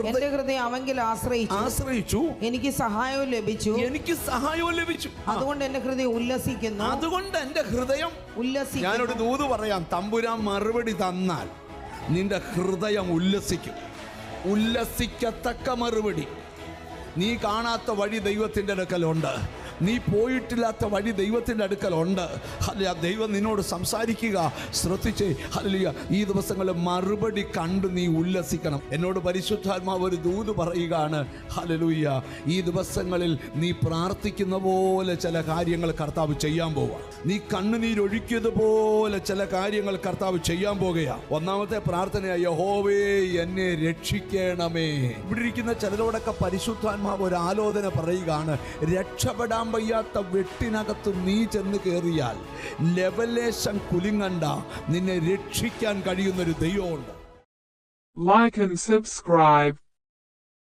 എന്റെ ഹൃദയം അവങ്കിൽ ആശ്രയിച്ചു, എനിക്ക് സഹായവും ലഭിച്ചു. അതുകൊണ്ട് എന്റെ ഹൃദയം ഉല്ലസിക്കുന്നു. ഞാനൊരു ദൂത് പറയാം. തമ്പുരാൻ മറുപടി തന്നാൽ നിന്റെ ഹൃദയം ഉല്ലസിക്കും. ഉല്ലസിക്കത്തക്ക മറുപടി. നീ കാണാത്ത വഴി ദൈവത്തിന്റെ അടുക്കലുണ്ട്. നീ പോയിട്ടില്ലാത്ത വഴി ദൈവത്തിൻ്റെ അടുക്കലുണ്ട്. ഹല്ലേലൂയ. ദൈവം നിന്നോട് സംസാരിക്കുക. ശ്രദ്ധിച്ചേ. ഹല്ലേലൂയ. ഈ ദിവസങ്ങളിൽ മറുപടി കണ്ട് നീ ഉല്ലസിക്കണം. എന്നോട് പരിശുദ്ധാത്മാവ് ഒരു ദൂത് പറയുകയാണ്. ഹല്ലേലൂയ. ഈ ദിവസങ്ങളിൽ നീ പ്രാർത്ഥിക്കുന്ന പോലെ ചില കാര്യങ്ങൾ കർത്താവ് ചെയ്യാൻ പോവുക. നീ കണ്ണുനീരൊഴുക്കിയതുപോലെ ചില കാര്യങ്ങൾ കർത്താവ് ചെയ്യാൻ പോകുക. ഒന്നാമത്തെ പ്രാർത്ഥന, യഹോവേ എന്നെ രക്ഷിക്കണമേ. ഇവിടെ ഇരിക്കുന്ന ചിലരോടൊക്കെ പരിശുദ്ധാത്മാവ് ഒരു ആലോചന പറയുകയാണ്. രക്ഷപ്പെടാൻ വയ്യാത്ത വെട്ടിനകത്ത് നീ ചെന്ന് കയറിയാൽ ലെവലേശം കുലുങ്ങണ്ട, നിന്നെ രക്ഷിക്കാൻ കഴിയുന്നൊരു ദൈവമുണ്ട്. Like and subscribe.